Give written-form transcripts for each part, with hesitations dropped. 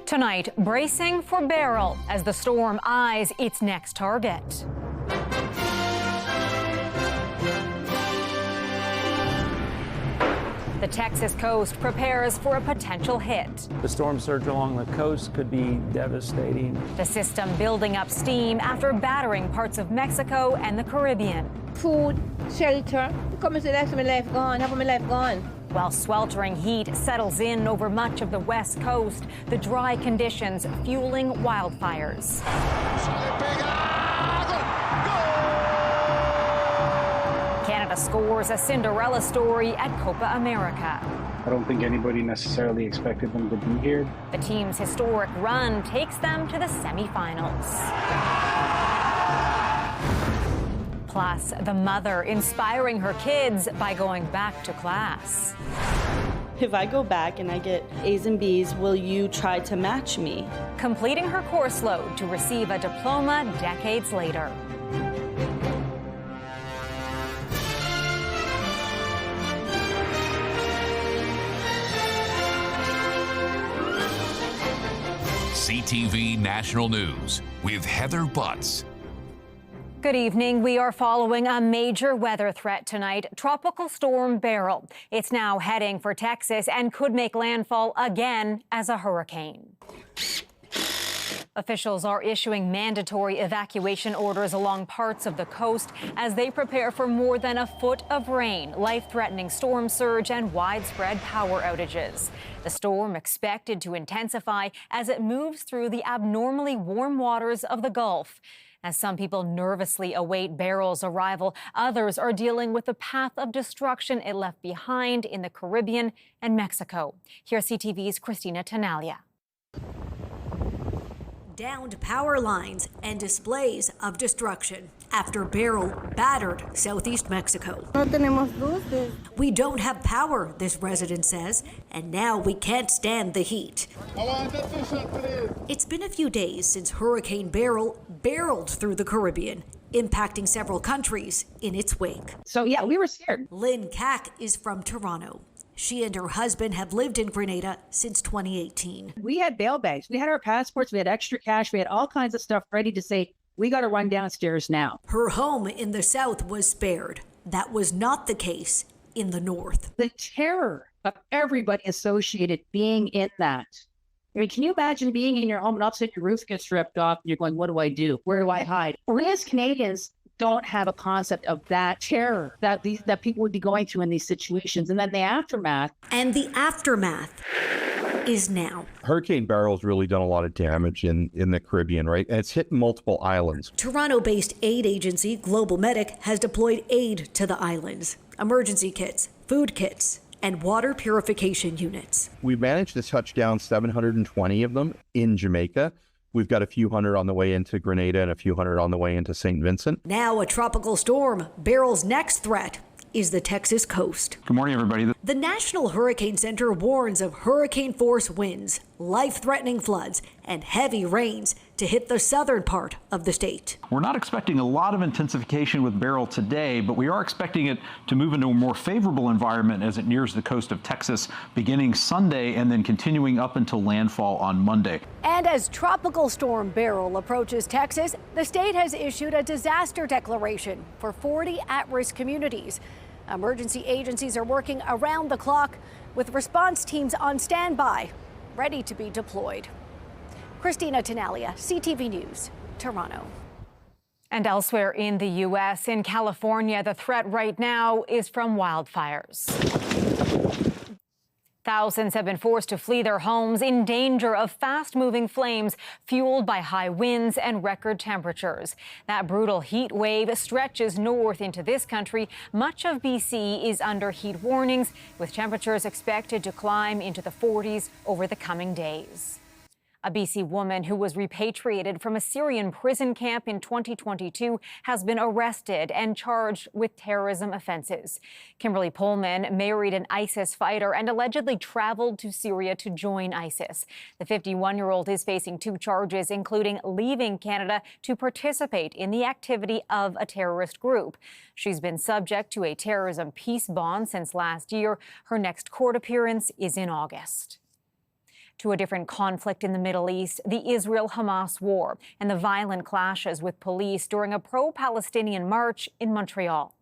Tonight, bracing for Beryl as the storm eyes its next target. The Texas coast prepares for a potential hit. The storm surge along the coast could be devastating. The system building up steam after battering parts of Mexico and the Caribbean. Food, shelter. Come and say that's my life gone. Half of my life gone. While sweltering heat settles in over much of the west coast, the dry conditions fueling wildfires. Canada scores a Cinderella story at Copa America. I don't think anybody necessarily expected them to be here. The team's historic run takes them to the semifinals. Plus, the mother inspiring her kids by going back to class. If I go back and I get A's and B's, will you try to match me? Completing her course load to receive a diploma decades later. CTV National News with Heather Butts. Good evening. We are following a major weather threat tonight, Tropical Storm Beryl. It's now heading for Texas and could make landfall again as a hurricane. Officials are issuing mandatory evacuation orders along parts of the coast as they prepare for more than a foot of rain, life-threatening storm surge, and widespread power outages. The storm expected to intensify as it moves through the abnormally warm waters of the Gulf. As some people nervously await Beryl's arrival, others are dealing with the path of destruction it left behind in the Caribbean and Mexico. Here's CTV's Christina Tanalia. Downed power lines and displays of destruction after Beryl battered southeast Mexico. No tenemos luces. We don't have power, this resident says, and now we can't stand the heat. It's been a few days since Hurricane Beryl barreled through the Caribbean, impacting several countries in its wake. So yeah, we were scared. Lynn Cack is from Toronto. She and her husband have lived in Grenada since 2018. We had bail bags. We had our passports. We had extra cash. We had all kinds of stuff ready to say, we got to run downstairs now. Her home in the south was spared. That was not the case in the north. The terror of everybody associated being in that. I mean, can you imagine being in your home and all of a sudden your roof gets ripped off and you're going, what do I do? Where do I hide? We as Canadians don't have a concept of that terror that people would be going through in these situations. And then the aftermath. And the aftermath is now. Hurricane Beryl's really done a lot of damage in the Caribbean, right? And it's hit multiple islands. Toronto-based aid agency Global Medic has deployed aid to the islands. Emergency kits, food kits, and water purification units. We managed to touch down 720 of them in Jamaica. We've got a few hundred on the way into Grenada and a few hundred on the way into St. Vincent. Now a tropical storm. Beryl's next threat is the Texas coast. Good morning, everybody. The National Hurricane Center warns of hurricane-force winds, life-threatening floods, and heavy rains to hit the southern part of the state. We're not expecting a lot of intensification with Beryl today, but we are expecting it to move into a more favorable environment as it nears the coast of Texas beginning Sunday and then continuing up until landfall on Monday. And as Tropical Storm Beryl approaches Texas, the state has issued a disaster declaration for 40 at-risk communities. Emergency agencies are working around the clock with response teams on standby, ready to be deployed. Christina Tanalia, CTV News, Toronto. And elsewhere in the U.S., in California, the threat right now is from wildfires. Thousands have been forced to flee their homes in danger of fast-moving flames fueled by high winds and record temperatures. That brutal heat wave stretches north into this country. Much of BC is under heat warnings, with temperatures expected to climb into the 40s over the coming days. A BC woman who was repatriated from a Syrian prison camp in 2022 has been arrested and charged with terrorism offenses. Kimberly Pullman married an ISIS fighter and allegedly traveled to Syria to join ISIS. The 51-year-old is facing 2 charges, including leaving Canada to participate in the activity of a terrorist group. She's been subject to a terrorism peace bond since last year. Her next court appearance is in August. To a different conflict in the Middle East, the Israel-Hamas war and the violent clashes with police during a pro-Palestinian march in Montreal.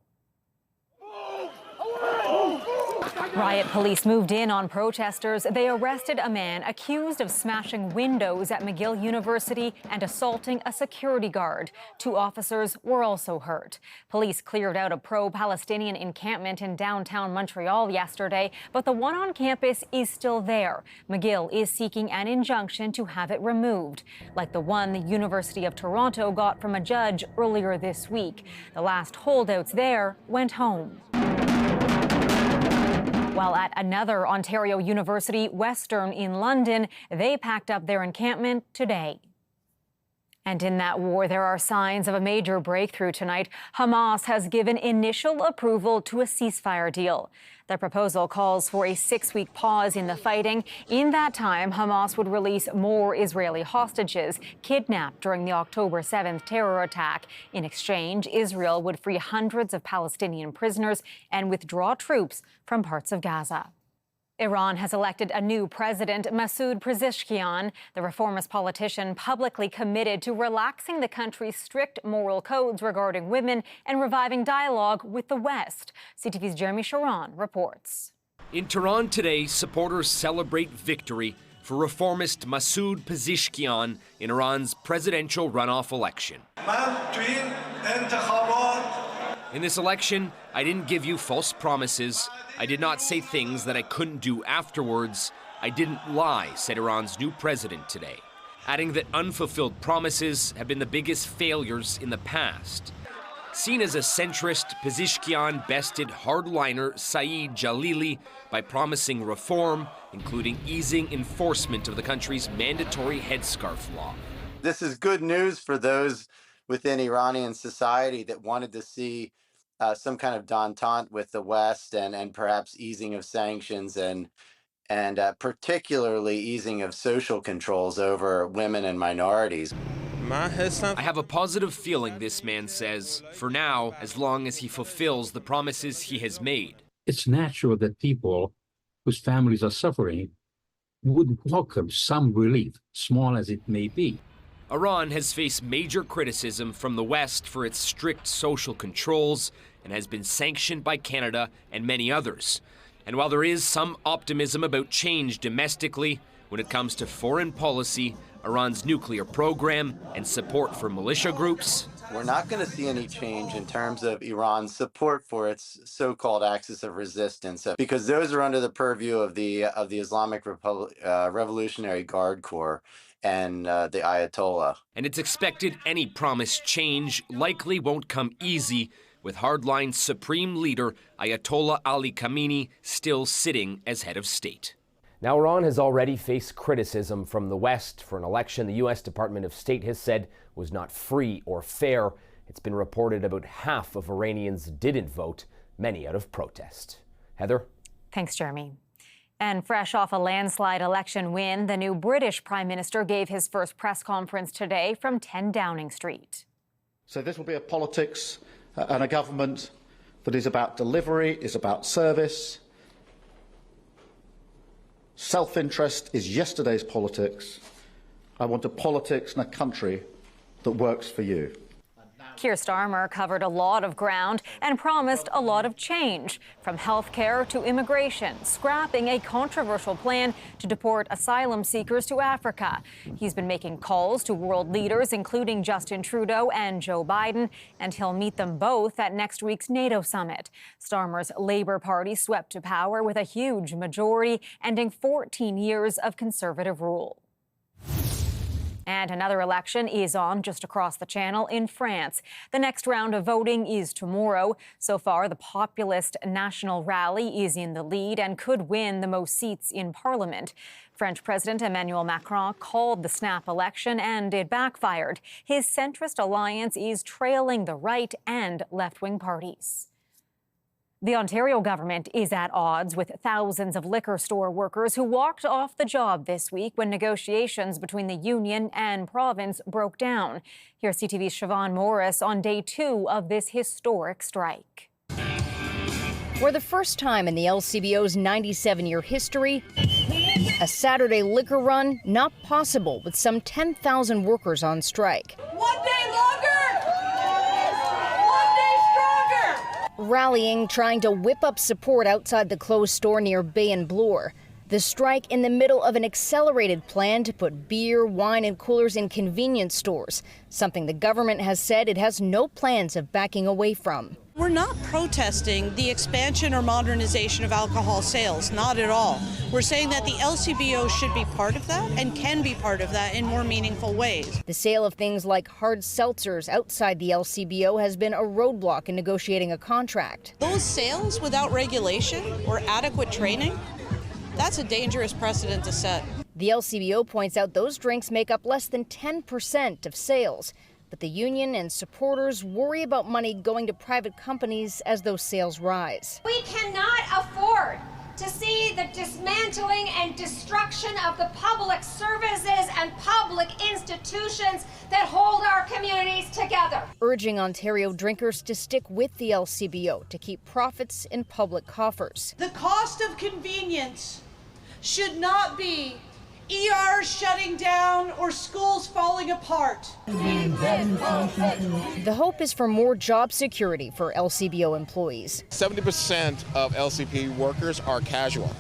Riot police moved in on protesters. They arrested a man accused of smashing windows at McGill University and assaulting a security guard. 2 officers were also hurt. Police cleared out a pro-Palestinian encampment in downtown Montreal yesterday, but the one on campus is still there. McGill is seeking an injunction to have it removed, like the one the University of Toronto got from a judge earlier this week. The last holdouts there went home. While at another Ontario university, Western in London, they packed up their encampment today. And in that war, there are signs of a major breakthrough tonight. Hamas has given initial approval to a ceasefire deal. The proposal calls for a 6-week pause in the fighting. In that time, Hamas would release more Israeli hostages kidnapped during the October 7th terror attack. In exchange, Israel would free hundreds of Palestinian prisoners and withdraw troops from parts of Gaza. Iran has elected a new president, Masoud Pezeshkian. The reformist politician publicly committed to relaxing the country's strict moral codes regarding women and reviving dialogue with the West. CTV's Jeremy Sharon reports. In Tehran today, supporters celebrate victory for reformist Masoud Pezeshkian in Iran's presidential runoff election. In this election, I didn't give you false promises. I did not say things that I couldn't do afterwards. I didn't lie, said Iran's new president today, adding that unfulfilled promises have been the biggest failures in the past. Seen as a centrist, Pezeshkian bested hardliner Saeed Jalili by promising reform, including easing enforcement of the country's mandatory headscarf law. This is good news for those within Iranian society that wanted to see some kind of détente with the West and perhaps easing of sanctions and particularly easing of social controls over women and minorities. I have a positive feeling, this man says, for now, as long as he fulfills the promises he has made. It's natural that people whose families are suffering would welcome some relief, small as it may be. Iran has faced major criticism from the West for its strict social controls and has been sanctioned by Canada and many others. And while there is some optimism about change domestically, when it comes to foreign policy, Iran's nuclear program, and support for militia groups, we're not going to see any change in terms of Iran's support for its so-called axis of resistance, because those are under the purview of the Islamic Revolutionary Guard Corps and the Ayatollah. And it's expected any promised change likely won't come easy, with hardline Supreme Leader Ayatollah Ali Khamenei still sitting as head of state. Now, Iran has already faced criticism from the West for an election the U.S. Department of State has said was not free or fair. It's been reported about half of Iranians didn't vote, many out of protest. Heather? Thanks, Jeremy. And fresh off a landslide election win, the new British Prime Minister gave his first press conference today from 10 Downing Street. So this will be a politics and a government that is about delivery, is about service. Self-interest is yesterday's politics. I want a politics and a country that works for you. Keir Starmer covered a lot of ground and promised a lot of change, from healthcare to immigration, scrapping a controversial plan to deport asylum seekers to Africa. He's been making calls to world leaders, including Justin Trudeau and Joe Biden, and he'll meet them both at next week's NATO summit. Starmer's Labour Party swept to power with a huge majority, ending 14 years of Conservative rule. And another election is on just across the channel in France. The next round of voting is tomorrow. So far, the populist National Rally is in the lead and could win the most seats in Parliament. French President Emmanuel Macron called the snap election and it backfired. His centrist alliance is trailing the right and left-wing parties. The Ontario government is at odds with thousands of liquor store workers who walked off the job this week when negotiations between the union and province broke down. Here's CTV's Siobhan Morris on day 2 of this historic strike. For the first time in the LCBO's 97-year history, A Saturday liquor run not possible with some 10,000 workers on strike. 1 day longer! 1 day stronger! Rallying, trying to whip up support outside the closed store near Bay and Bloor. The strike in the middle of an accelerated plan to put beer, wine, and coolers in convenience stores, something the government has said it has no plans of backing away from. We're not protesting the expansion or modernization of alcohol sales, not at all. We're saying that the LCBO should be part of that and can be part of that in more meaningful ways. The sale of things like hard seltzers outside the LCBO has been a roadblock in negotiating a contract. Those sales without regulation or adequate training, that's a dangerous precedent to set. The LCBO points out those drinks make up less than 10% of sales. But the union and supporters worry about money going to private companies as those sales rise. We cannot afford to see the dismantling and destruction of the public services and public institutions that hold our communities together. Urging Ontario drinkers to stick with the LCBO to keep profits in public coffers. The cost of convenience should not be ERs shutting down or schools falling apart. The hope is for more job security for LCBO employees. 70% of LCP workers are casual.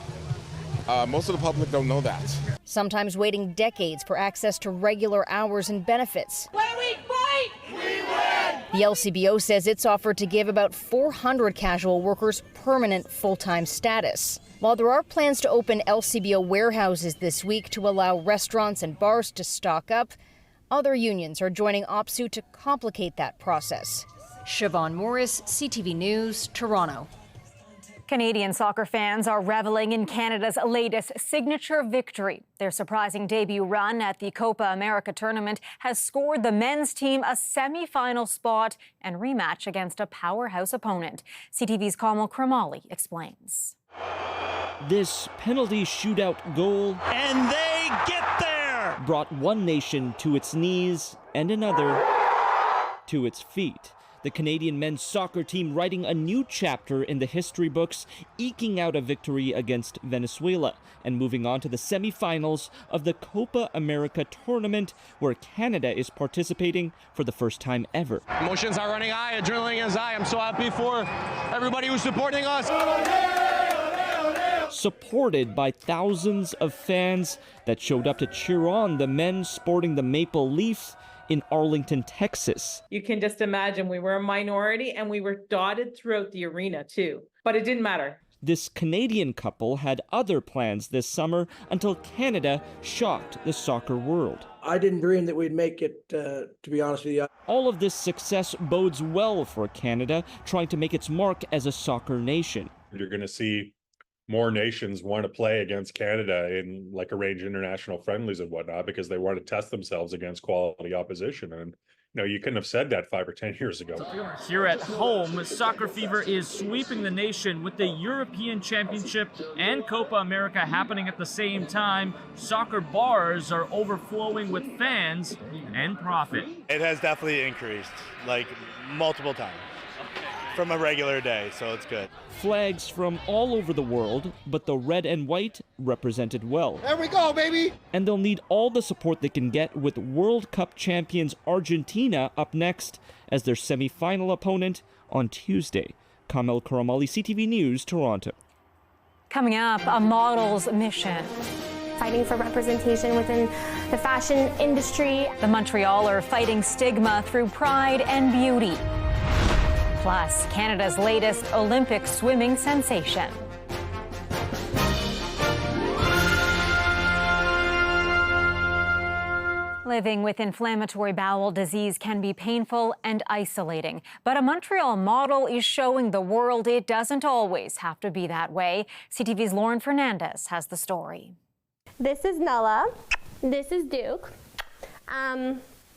Most of the public don't know that. Sometimes waiting decades for access to regular hours and benefits. When we fight, we win! The LCBO says it's offered to give about 400 casual workers permanent full-time status. While there are plans to open LCBO warehouses this week to allow restaurants and bars to stock up, other unions are joining OPSEU to complicate that process. Siobhan Morris, CTV News, Toronto. Canadian soccer fans are reveling in Canada's latest signature victory. Their surprising debut run at the Copa America tournament has scored the men's team a semi-final spot and rematch against a powerhouse opponent. CTV's Kamal Kramali explains. This penalty shootout goal, and they get there, brought one nation to its knees and another to its feet. The Canadian men's soccer team writing a new chapter in the history books, eking out a victory against Venezuela and moving on to the semifinals of the Copa America tournament, where Canada is participating for the first time ever. Emotions are running high, adrenaline is high. I'm so happy for everybody who's supporting us. Supported by thousands of fans that showed up to cheer on the men sporting the maple leaf in Arlington, Texas. You can just imagine we were a minority and we were dotted throughout the arena too, but it didn't matter. This Canadian couple had other plans this summer until Canada shocked the soccer world. I didn't dream that we'd make it, to be honest with you. All of this success bodes well for Canada, trying to make its mark as a soccer nation. You're going to see more nations want to play against Canada in like arranged international friendlies and whatnot because they want to test themselves against quality opposition. And you couldn't have said that 5 or 10 years ago. Here at home, soccer fever is sweeping the nation with the European Championship and Copa America happening at the same time. Soccer bars are overflowing with fans and profit. It has definitely increased, like multiple times from a regular day, so it's good. Flags from all over the world, but the red and white represented well. There we go, baby! And they'll need all the support they can get with World Cup champions Argentina up next as their semi-final opponent on Tuesday. Kamel Karamali, CTV News, Toronto. Coming up, a model's mission. Fighting for representation within the fashion industry. The Montrealer fighting stigma through pride and beauty. Plus, Canada's latest Olympic swimming sensation. Living with inflammatory bowel disease can be painful and isolating, but a Montreal model is showing the world it doesn't always have to be that way. CTV's Lauren Fernandez has the story. This is Nella. This is Duke.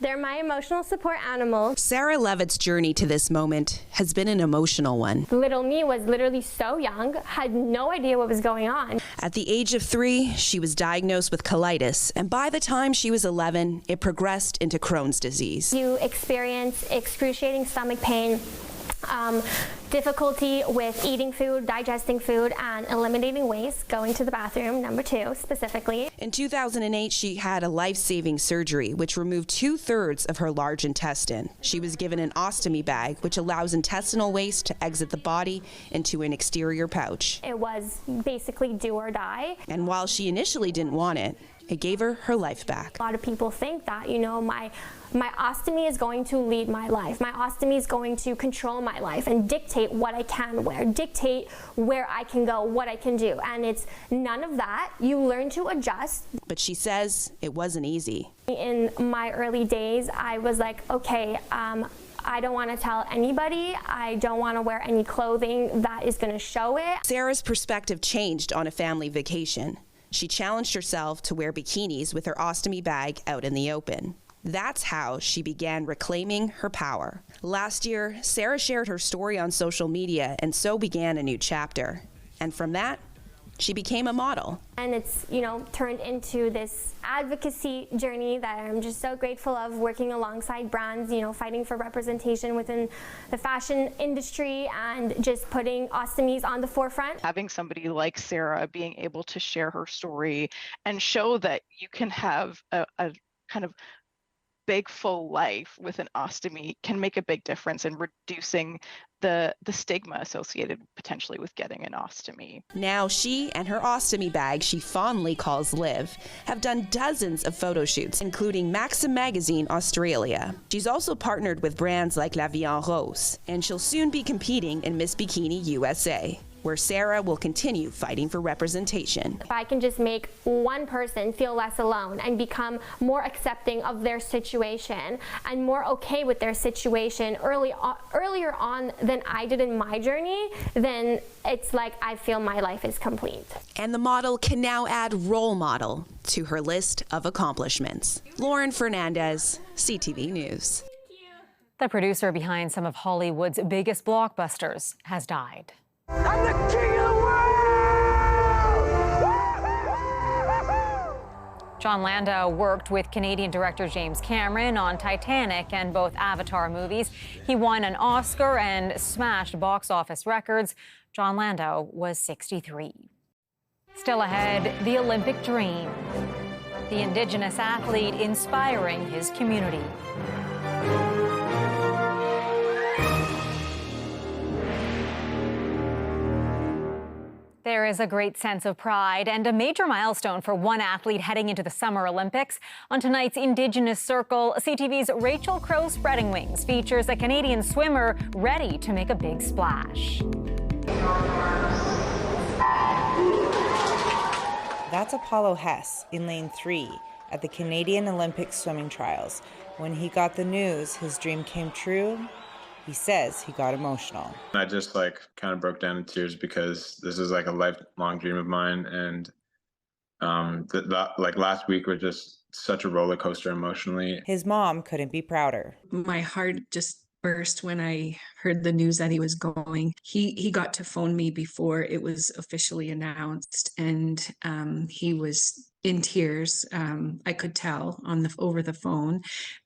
They're my emotional support animals. Sarah Levitt's journey to this moment has been an emotional one. Little me was literally so young, had no idea what was going on. At the age of 3, she was diagnosed with colitis, and by the time she was 11, it progressed into Crohn's disease. You experience excruciating stomach pain, difficulty with eating food, digesting food, and eliminating waste, going to the bathroom, number 2 specifically. In 2008, she had a life-saving surgery, which removed 2/3 of her large intestine. She was given an ostomy bag, which allows intestinal waste to exit the body into an exterior pouch. It was basically do or die. And while she initially didn't want it, it gave her her life back. A lot of people think that, you know, my ostomy is going to lead my life. My ostomy is going to control my life and dictate what I can wear, dictate where I can go, what I can do. And it's none of that. You learn to adjust. But she says it wasn't easy. In my early days, I was like, okay, I don't want to tell anybody. I don't want to wear any clothing that is going to show it. Sarah's perspective changed on a family vacation. She challenged herself to wear bikinis with her ostomy bag out in the open. That's how she began reclaiming her power. Last year, Sarah shared her story on social media, and so began a new chapter. And from that, she became a model. And it's, you know, turned into this advocacy journey that I'm just so grateful of, working alongside brands, you know, fighting for representation within the fashion industry and just putting ostomies on the forefront. Having somebody like Sarah being able to share her story and show that you can have a kind of big full life with an ostomy can make a big difference in reducing the stigma associated potentially with getting an ostomy. Now she and her ostomy bag, she fondly calls Liv, have done dozens of photo shoots, including Maxim Magazine Australia. She's also partnered with brands like La Vie en Rose, and she'll soon be competing in Miss Bikini USA, where Sarah will continue fighting for representation. If I can just make one person feel less alone and become more accepting of their situation and more okay with their situation earlier on than I did in my journey, then it's like I feel my life is complete. And the model can now add role model to her list of accomplishments. Lauren Fernandez, CTV News. The producer behind some of Hollywood's biggest blockbusters has died. I'm the king of the world! John Landau worked with Canadian director James Cameron on Titanic and both Avatar movies. He won an Oscar and smashed box office records. John Landau was 63. Still ahead, the Olympic dream. The Indigenous athlete inspiring his community. There is a great sense of pride and a major milestone for one athlete heading into the Summer Olympics. On tonight's Indigenous Circle, CTV's Rachel Crow Spreading Wings features a Canadian swimmer ready to make a big splash. That's Apollo Hess in lane 3 at the Canadian Olympic swimming trials. When he got the news his dream came true, he says he got emotional. I just kind of broke down in tears because this is a lifelong dream of mine, and last week was just such a roller coaster emotionally. His mom couldn't be prouder. My heart just burst when I heard the news that he was going. He got to phone me before it was officially announced, and he was in tears. I could tell over the phone,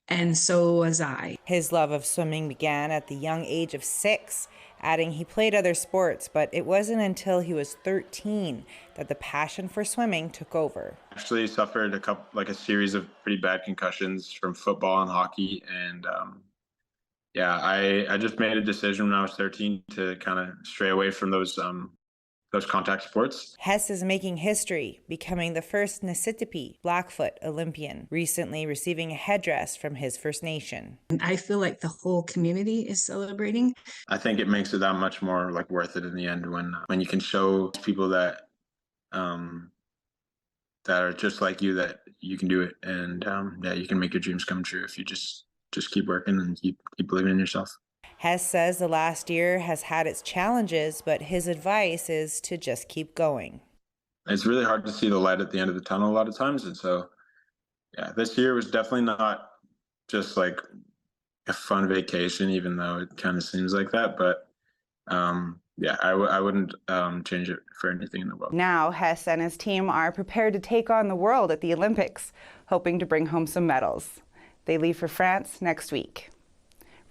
and so was I. His love of swimming began at the young age of 6, adding he played other sports, but it wasn't until he was 13 that the passion for swimming took over. Actually suffered a series of pretty bad concussions from football and hockey, and I just made a decision when I was 13 to kind of stray away from those contact sports. Hess is making history, becoming the first Nisitipi Blackfoot Olympian, recently receiving a headdress from his First Nation. I feel like the whole community is celebrating. I think it makes it that much more worth it in the end when you can show people that that are just like you that you can do it, and you can make your dreams come true if you just keep working and keep believing in yourself. Hess says the last year has had its challenges, but his advice is to just keep going. It's really hard to see the light at the end of the tunnel a lot of times. And so, this year was definitely not just a fun vacation, even though it kind of seems like that. But I wouldn't change it for anything in the world. Now, Hess and his team are prepared to take on the world at the Olympics, hoping to bring home some medals. They leave for France next week.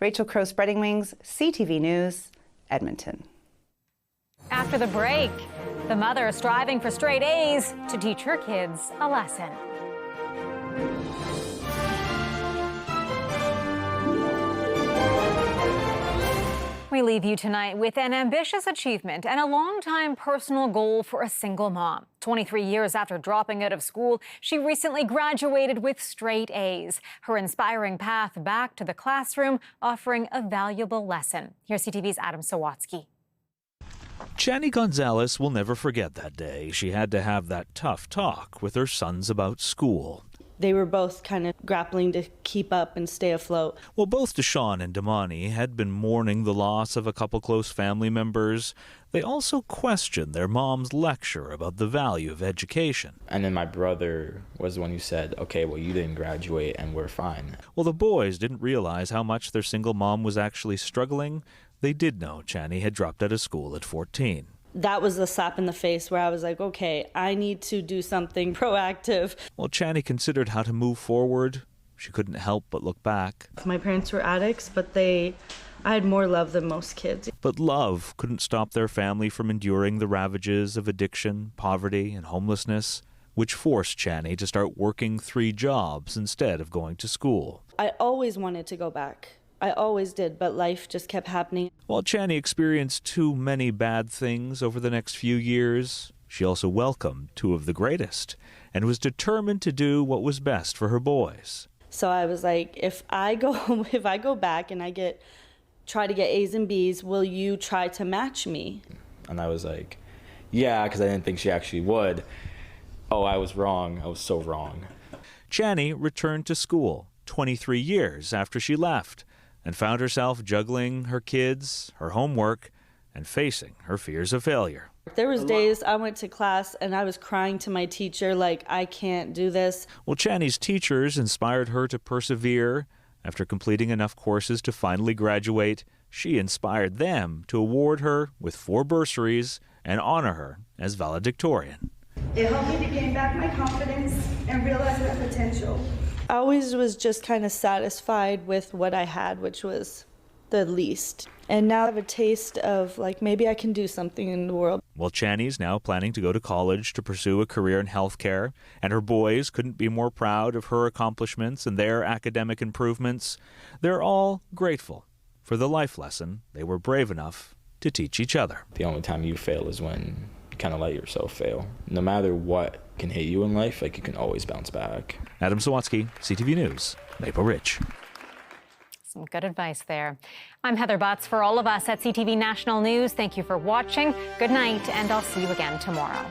Rachel Crow Spreading Wings, CTV News, Edmonton. After the break, the mother striving for straight A's to teach her kids a lesson. We leave you tonight with an ambitious achievement and a long-time personal goal for a single mom. 23 years after dropping out of school, she recently graduated with straight A's. Her inspiring path back to the classroom offering a valuable lesson. Here's CTV's Adam Sawatsky. Chani Gonzalez will never forget that day. She had to have that tough talk with her sons about school. They were both kind of grappling to keep up and stay afloat. Well, both Deshawn and Damani had been mourning the loss of a couple close family members. They also questioned their mom's lecture about the value of education. And then my brother was the one who said, okay, well, you didn't graduate and we're fine. Well, the boys didn't realize how much their single mom was actually struggling. They did know Chani had dropped out of school at 14. That was the slap in the face where I was like, okay, I need to do something proactive. Well, Chani considered how to move forward. She couldn't help but look back. My parents were addicts, but I had more love than most kids. But love couldn't stop their family from enduring the ravages of addiction, poverty, and homelessness, which forced Chani to start working 3 jobs instead of going to school. I always wanted to go back. I always did, but life just kept happening. While Chani experienced too many bad things over the next few years, she also welcomed 2 of the greatest and was determined to do what was best for her boys. So I was like, if I go back and try to get A's and B's, will you try to match me? And I was like, yeah, because I didn't think she actually would. Oh, I was wrong. I was so wrong. Chani returned to school 23 years after she left, and found herself juggling her kids, her homework, and facing her fears of failure. There was days I went to class and I was crying to my teacher like, I can't do this. Well, Chani's teachers inspired her to persevere. After completing enough courses to finally graduate, she inspired them to award her with 4 bursaries and honor her as valedictorian. It helped me to gain back my confidence and realize my potential. I always was just kind of satisfied with what I had, which was the least. And now I have a taste of like, maybe I can do something in the world. Well, Chani's now planning to go to college to pursue a career in healthcare, and her boys couldn't be more proud of her accomplishments and their academic improvements. They're all grateful for the life lesson they were brave enough to teach each other. The only time you fail is when you kind of let yourself fail. No matter what can hit you in life, like you can always bounce back. Adam Sawatsky, CTV News, Maple Ridge. Some good advice there. I'm Heather Butts. For all of us at CTV National News, thank you for watching. Good night, and I'll see you again tomorrow.